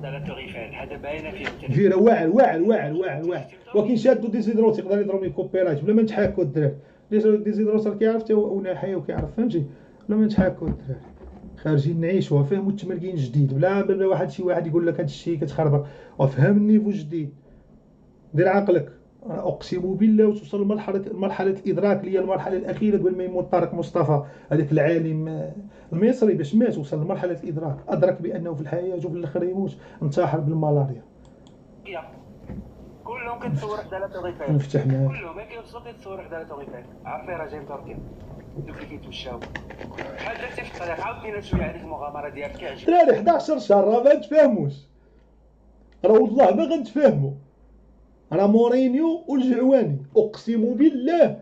ثلاث غيفان هذا باينه فيه التنفيذ. فيرا واعر واعر واعر واعر واعر، ولكن شادو ديزيدروس يقدر يضرب من كوبيرايت بلا ما نتحاكوا الدراري. ديزيدروس راه كيعرف تا هو ناحيه وكيعرف فهمتي، بلا ما نتحاكوا الدراري. خارجين نعيشوها، فهموا التمرين جديد بلا واحد شي واحد يقول لك هذا الشيء كتخربق، وفهم النيفو جديد. دير عقلك، اقسم بالله وتوصل لمرحله الادراك اللي هي المرحله الاخيره قبل ما يموت طارق مصطفى هذاك العالم المصري باش مات وصل لمرحله الادراك، ادرك بانه في الحياه وفي الاخر يموت، انتحر بالملاريا. كلهم كتصور حدا لا طوغيفات، نفتح معاك كلهم ما كيوصلوا كيتصور حدا لا طوغيفات، عارفين راه جاي من تركيا دوك اللي كيتمشاو بحال درتي في الطريق. عاودتينا شويه هذيك المغامره ديالك كيعجبني. دراري 11 شهر راه ما نتفاهموش، راه والله ما غنتفاهموا، راه مورينيو والجعواني اقسم بالله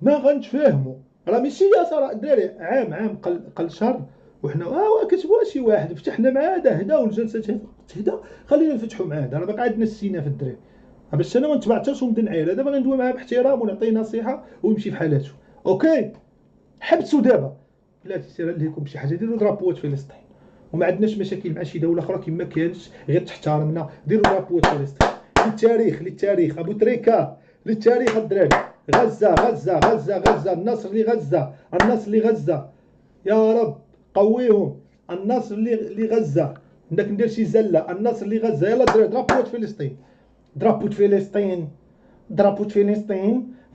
ما غنتفاهموا، راه ماشي يا دراري عام قل شهر وحنا كتبوا شي واحد فتحنا معاه هدا والجلسه تهدى، خلينا نفتحوا معاه راه باقي عندنا السينه في الدراري باش انا ما نتبعتش ونبدا نعاير، دابا غندوي معاه باحترام ونعطيه نصيحه ويمشي في حالاته. اوكي حبسوا دابا بلاتي سير لكم بشي حاجه، ديروا درابوات فلسطين وما عندناش مشاكل مع شي دوله اخرى كما كانت غير تحترمنا، ديروا درابوات فلسطين للتاريخ ابو تريكه للتاريخ الدراري. غزه النصر لغزه يا رب قويهم، النصر لغزه بدك ندير شي زله، النصر لغزه يلا دراري درابوات فلسطين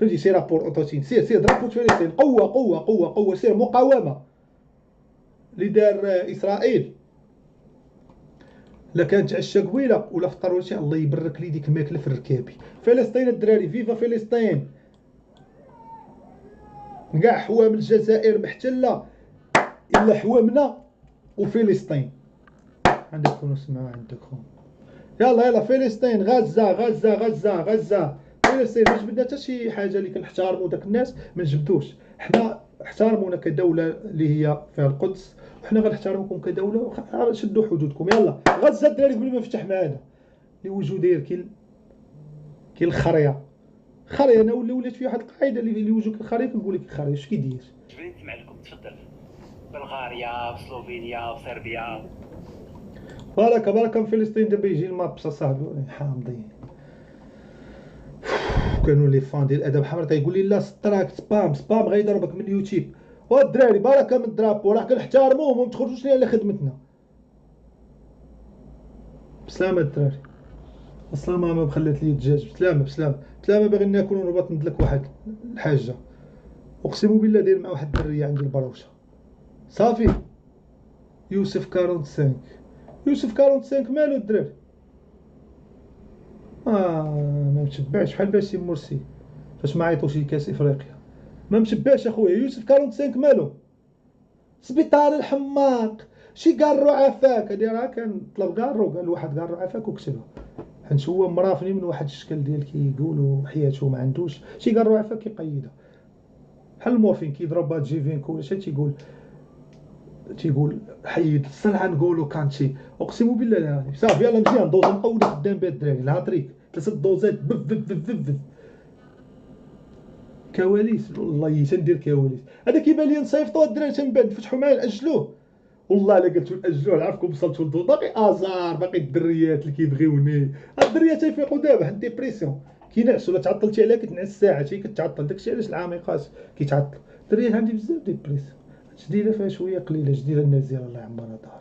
فهمتي سير رابور اوتوتين سير درابوت فلسطين قوه سير مقاومه اللي دار اسرائيل لا كانت عشا قبيله ولا فطروا شي الله يبرك لي ديك الماكله في الركابي. فلسطين الدراري فيفا فلسطين، كاع حوام الجزائر محتله الا حوامنا وفلسطين عندكم اسمعوا عندكم يلا فلسطين غزه فلسطين. ما جبدنا حتى شي حاجه اللي كنحتارموا داك الناس ما نجبدوش، حنا احترمونا كدوله اللي هي فيها القدس وحنا غنحترمكم كدوله، شدوا حدودكم يلا. غزه الدراري قبل ما نفتح معانا اللي وجهو داير كي الخريه انا ولات في واحد القاعده اللي وجهك الخريه كنقول لك الخريه اش كيدير. جبريل نسمع لكم تفضل. بلغاريا وسلوفينيا وصربيا بارك من فلسطين دابا يجي المابس اصاحبي حامضين. كانوا لي فان ديال الادب حمر تيقول لي لا ستراك سبام غيضربك من اليوتيوب. والدراري بارك من الدرابو راه كنحترموهم وما تخرجوش لينا على خدمتنا. بسلامه الدراري، اصلا ماما بخلات لي الدجاج بسلامه باغي ناكل ونربط ندلك واحد الحاجه اقسم بالله داير مع واحد الدريه عندي البروشه صافي. يوسف 45 مالو الدراري ما متبعش بحال باسي مرسي فاش ما عيطوش لكاس افريقيا ما متبعش اخويا. يوسف 45 مالو سبيطار الحماق شي قارو عافاك هادي راه كان طلب قارو قال واحد قارو عافاك وكتبها حيت هو مرافني من واحد الشكل ديال كيقولوا حياته ما عندوش شي قارو عافاك كيقيدها بحال المورفين كيضرب هاد جيفينكو ولا شي تيقول حيد الصلعه نقولوا كانتشي اقسم بالله العظيم. صافي يلا مزيان دوز مقود خدام بها الدراري الهاتريك 3 دوزات بف كواليس والله تندير كواليس. هذا كيبان لي نصيفطوا الدراري من بعد فتحوا معاه ناجلوه والله الا قلتوا ناجلوه نعرفكم وصلتوا للضوء باقي ازار باقي الدريات اللي كيبغيوني الدريات تيفيقوا دابا حد ديبرسيون كينعسوا لا تعطلتي عليها كتنعس ساعه حتى كتعطل داكشي علاش العميقات كيتعطل. الدريات عندي بزاف ديبرسيون جديده فيها شويه قليله جديده الناس ديال الله يعمرها دار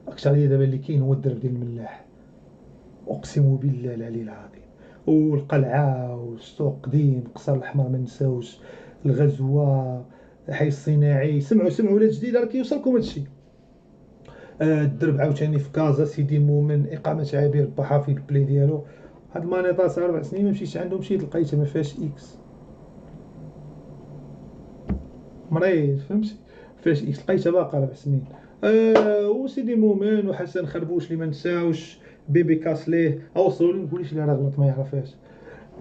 اكثريه دابا اللي كاين هو الدرب ديال الملاح اقسم بالله العلي العظيم. والقلعه والسوق قديم قصر الاحمر ما نساوش الغزوه الحي الصناعي سمعوا ولاد جديده راه كيوصلكم هادشي. الدرب عاوتاني في كازا سيدي مومن اقامه عبير البحر في البلي ديالو هاد المانيطاس 4 سنين ما مشيتش عندهم مشيت لقيتها ما فيهاش اكس مريض فهمتي فاش لقيتها باقا 4 سنين. وسيدي مومن وحسن خربوش اللي ما نساوش بيبي كاسليه اوصلوا لي نقوليش اللي راه غلط ما يعرفهاش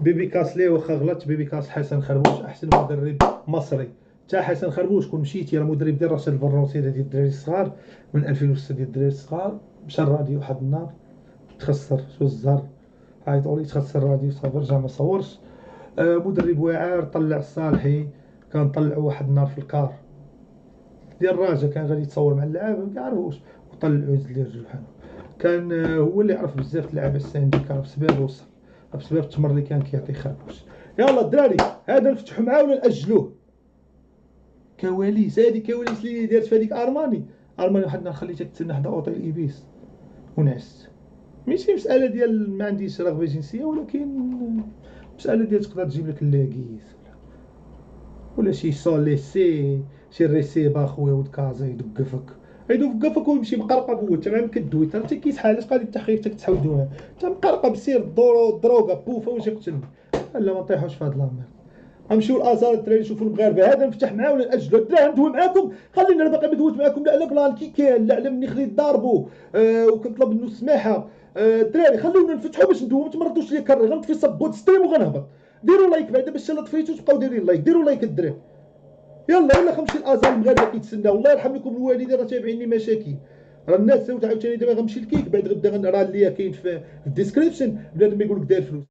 بيبي كاسليه واخا غلط بيبي كاس حسن خربوش احسن مدرب مصري تا حسن خربوش كون مشيتي راه مدرب ديال رشاد البرنوسي ديال الدراري الصغار من 2006 ديال الدراري الصغار مشى الراديو واحد النهار تخسر شو الزهر عيطوا لي تخسر الراديو صافي رجع ما صورش. مدرب واعر طلع الصالحي كان طلعوا واحد النهار في الكار ديال الراجا كان غادي يتصور مع اللعابه ما كيعرفوش وطلعوا اللي رجل بحالو كان هو اللي عرف بزاف اللعابه السانديكا بسبب وصل، بسبب التمر اللي كان كيعطي خربوش. يلا الدراري هذا نفتحوا معاه ولا ناجلوه؟ كواليس، هذه كواليس اللي دارت في هذيك ارماني واحد النهار خليتها تتسنى حدا اوطيل ايبيس ونعست. ماشي مساله ديال ما عنديش رغبه جنسيه، ولكن مساله ديال تقدر تجيب لك اللاكيس ولا شي سوليسي شي ريسيبا خويا ولد كازا يدق فك ويمشي مقرقب. هو انت ما كدوي انت كيسحال علاش قاعد التحقيق تحاودوها انت مقرقب سير الدروغه بوفه واش يقتلني. لا ما نطيحوش في هاد الامر. غنمشيو لازار الدراري نشوفوا المغاربه. هذا نفتح معاه ولا ناجلو؟ الدراري ندوي معاكم، خليني انا باقي مدويت معاكم لا على بلان كي كاين لا على مني خليت ضاربو وكنطلب منه السماحه. الدراري خلونا نفتحوا باش ندويو، ما تمرضوش ليا كاري غنطفي صبوت ستريم وغنهبط. ديروا لايك بعدا باش الا طفيتو تبقاو دايرين لايك. ديروا لايك الدراري يلا غنمشي لازار المغاربه كيتسناو. الله يرحم لكم الوالدين راه تابعيني مشاكل. راه الناس عاوتاني دابا غنمشي لكيك بعد غدا غنرى ليا كاين في الديسكريبشن بنادم يقول لك داير فلوس.